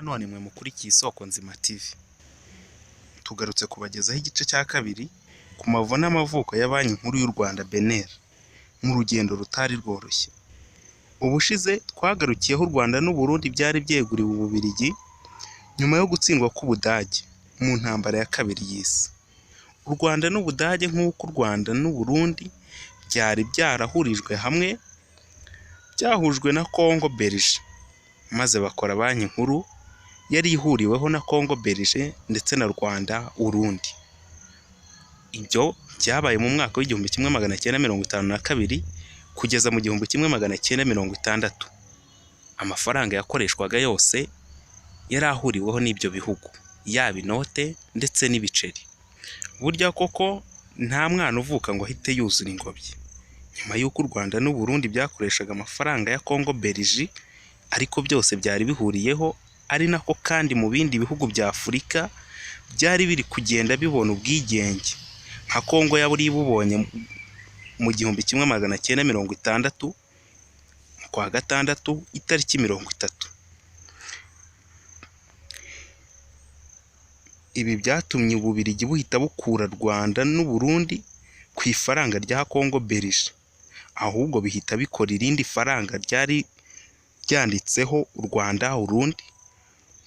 none mwe mukurikiye Isoko Nzima TV. Tugarutse kubagezaho igice cya kabiri ku mavu n'amavuko ya Banki Nkuru y'u Rwanda BNR mu rugendo rutari rworoshye. Ubushize twagarukiyeho u Rwanda n'u Burundi byari byeguriwe Ububiligi nyuma yo gutsindwa k'Ubudage mu ntambara ya kabiri y'isi. U Rwanda n'Ubudage nk'uko u Rwanda n'u Burundi byari byarahurijwe hamwe, byahujwe na Congo Belge, maze bakora banki nkuru yari ihuriweho na Congo Belge ndetse na Rwanda Urundi. Ibyo byabaye mu mwaka w'igihumbi kimwe magana cyenda mirongo itanu na kabiri kugeza mu gihumbi kimwe magana cyenda mirongo itandatu. Amafaranga yakoreshwaga yose yari ahuriweho n'ibyo bihugu, yaba inote ndetse n'ibiceri. Burya koko nta mwana uvuka ngo ahite yuzura ingobyi. Nyuma y'uko u Rwanda n'u Burundi byakoreshaga amafaranga ya Congo Belge, ariko byose byari bihuriyeho, ari nako kandi mu bindi bihugu bya Afurika byari biri kugenda bibona ubwigenge. Nka Congo yari bubonye mu gihumbi kimwe magana cyenda mirongo itandatu kwa gatandatu itariki 30. Ibi byatumye Ububiligi buhita bukura Rwanda n'u Burundi ku ifaranga rya Congo Belge, ahubwo bihita bikora irindi faranga ryari ryanditseho u Rwanda Urundi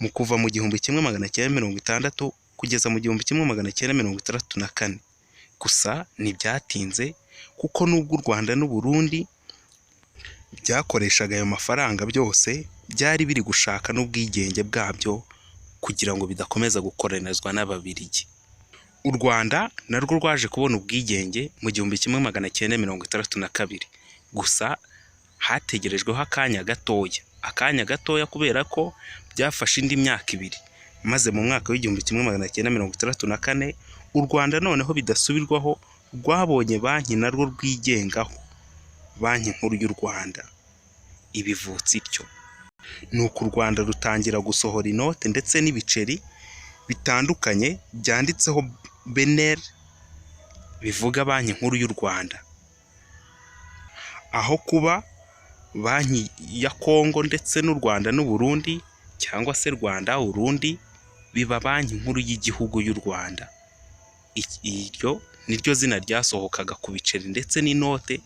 mu kuva mu gihumbi kimwe magana cyenda mirongo itandatu kugeza mu gihumbi kimwe magana cyenda mirongo itandatu na kane. Gusa ntibyatinze kuko nubwo u Rwanda n'u Burundi byakoreshaga ayo mafaranga byose byari biri gushaka n'ubwigenge bwabyo kugira ngo bidakomeza gukoronizwa n'Ababiligi. U Rwanda narwo rwaje kubona ubwigenge mu gihumbi kimwe magana cyenda mirongo itandatu na kabiri. Gusa hategerejweho akanya gatoya kubera ko byafashe indi myaka ibiri, maze mu mwaka w'igihumbi kimwe magana cyenda mirongo itandatu na kane u Rwanda noneho bidasubirwaho rwabonye banki narwo rwigengaho, Banki Nkuru y'u Rwanda. Ibivutse ityo nuko u Rwanda rutangira gusohora inote ndetse n'ibiceri bitandukanye byanditseho BNR bivuga Banki Nkuru y'u Rwanda, aho kuba banki ya Congo ndetse n'u Rwanda n'u Burundi cyangwa se Rwanda Urundi biba Banki Nkuru y'Igihugu y'u Rwanda. Iryo niryo zina ryasohokaga ku biceri ndetse n'inote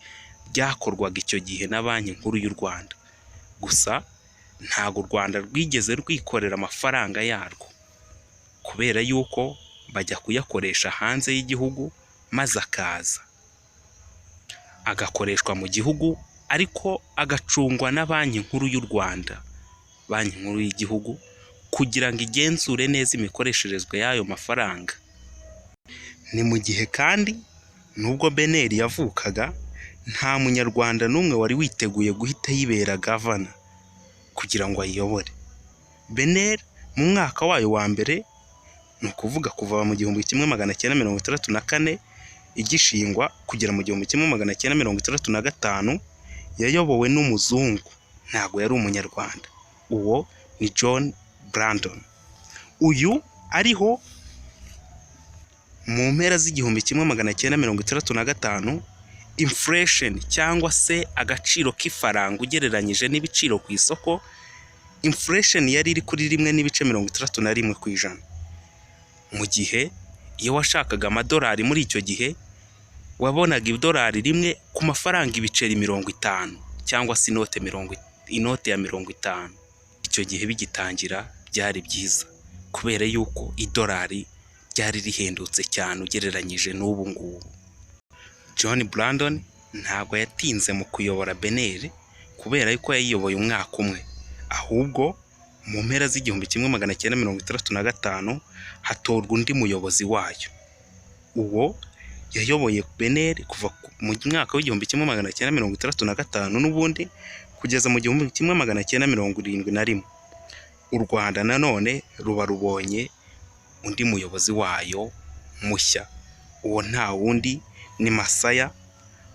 byakorwaga icyo gihe na Banki Nkuru y'u Rwanda. Gusa ntago u Rwanda rwigeze rwikorera amafaranga yarwo, kubera yuko bajya kuyakoresha hanze y'igihugu, maze akaza agakoreshwa mu gihugu ariko agacungwa na Banki Nkuru y'u Rwanda, Banki Nkuru y'Igihugu, kugira ngo igenzure neza imikoresherezwe y'ayo mafaranga. Ni mu gihe kandi nubwo BNR yavukaga, nta munyarwanda n'umwe wari witeguye guhita yibera gavana kugira ngo ayiyobore. BNR mu mwaka wayo wa mbere, ni ukuvuga kuva mu gihumbi kimwe magana cyenda mirongo itandatu na kane igishingwa kugera mu gihumbi kimwe magana cyenda mirongo itandatu na gatanu, yayobowe n'umuzungu, ntago yari umunyarwanda. Uwo ni John Brandon. Uyu ariho mu mpera z'igihumbi kimwe magana cyenda mirongo itandatu na gatanu, inflation cyangwa se agaciro k'ifaranga ugereranyije n'ibiciro ku isoko, inflation yari iri kuri 1.61 ku ijana. Mu gihe iyo washakaga amadolari muri icyo gihe wabonaga idolari rimwe ku mafaranga ibiceri 50 cyangwa se inote ya 50. Icyo gihe bigitangira byari byiza kubera yuko idolari ryari rihendutse cyane ugereranyije n'ubu ngubu. John Brandon ntabwo yatinze mu kuyobora BNR kubera yuko yayiyoboye umwaka umwe, ahubwo mu mpera z'igihumbi kimwe magana cyenda mirongo itandatu na gatanu hatorwa undi muyobozi wayo. Uwo yayoboye BNR kuva mu mwaka w'igihumbi kimwe magana cyenda mirongo itandatu na gatanu n'ubundi kugeza mu gihumbi kimwe magana cyenda mirongo irindwi na rimwe. U Rwanda nanone ruba rubonye undi muyobozi wayo mushya. Uwo nta wundi ni Masaya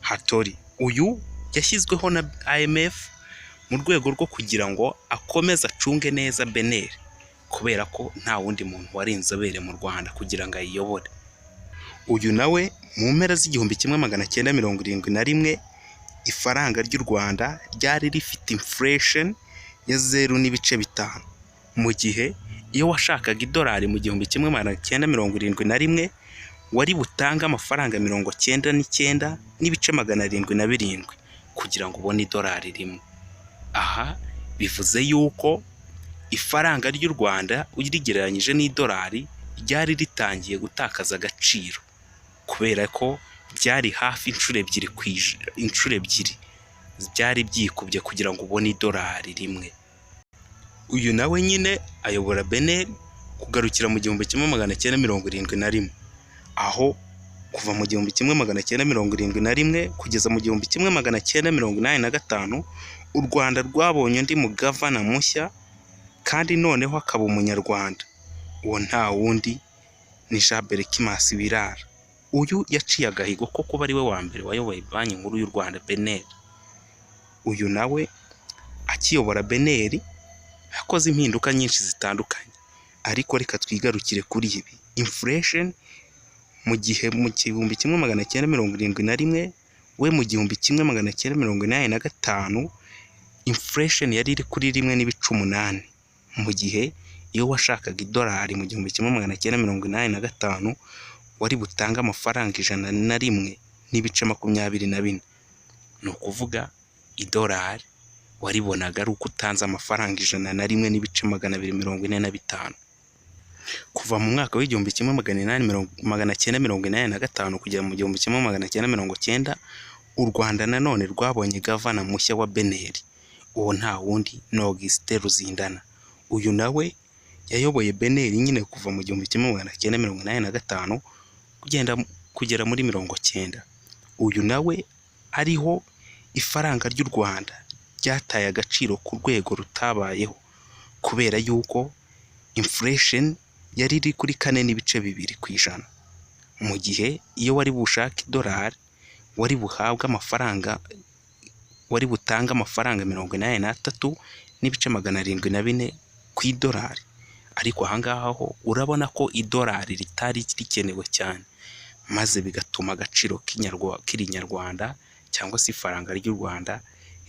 Hatori. Uyu yashyizweho na IMF mu rwego rwo kugira ngo akomeze acunge neza BNR, kubera ko nta wundi muntu wari inzobere mu Rwanda kugira ngo ayiyobore. Uyu nawe mu mpera z'igihumbi kimwe magana cyenda mirongo irindwi na rimwe ifaranga ry'u Rwanda ryari rifite inflation ya 0.5. mu gihe iyo washakaga idolari mu 1971 wari butange amafaranga 99.777 kugira ngo ubone idolari rimwe. Aha bivuze yuko ifaranga ry'u Rwanda urigereranyije n'idolari ryari ritangiye gutakaza agaciro, kubera ko byari hafi inshuro ebyiri byari byikubye kugira ngo ubone idolari rimwe. Uyu nawe nyine ayobora BNL kugarukira mu 1971, aho kuva mu 1971 kugeza mu 1985 u Rwanda rwabonye undi mugavana mushya, kandi noneho akaba umunyarwanda. Uwo nta wundi ni Jean Berkimas Birara. Uyu yaciye agahigo ko kuba ari we wa mbere wayoboye banki nkuru y'u Rwanda BNL. Uyu nawe akiyobora BNL yakoze impinduka nyinshi zitandukanye, ariko reka twigarukire kuri ibi. Inflation mu 1971 we mu 1985 inflation yari iri kuri 1.8, mu gihe iyo washakaga idolari mu 1985 wari butanga amafaranga 101.24. ni ukuvuga idolari waribonaga ari uko utanze amafaranga 101.245. kuva mu mwaka w'1985 kugera mu 1990 u Rwanda nanone rwabonye gavana mushya wa BNL. Uwo nta wundi ni Augustin Ruzindana. Uyu nawe yayoboye BNL nyine kuva mu 1985 kugera muri 90. Uyu nawe ariho ifaranga ry'u Rwanda ryataye agaciro ku rwego rutabayeho, kubera yuko inflation yari iri kuri 4.2%, mu gihe iyo wari bushaka idolari wari buhabwe amafaranga, wari butanga amafaranga 83.704 ku idolari. Ariko ahangaha ho urabona ko idolari ritari rikenewe cyane, maze bigatuma agaciro k'inyarwanda cyangwa se ifaranga ry'u Rwanda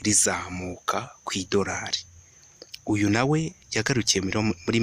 rizamuka ku idolari. Uyu nawe yagarukiye muri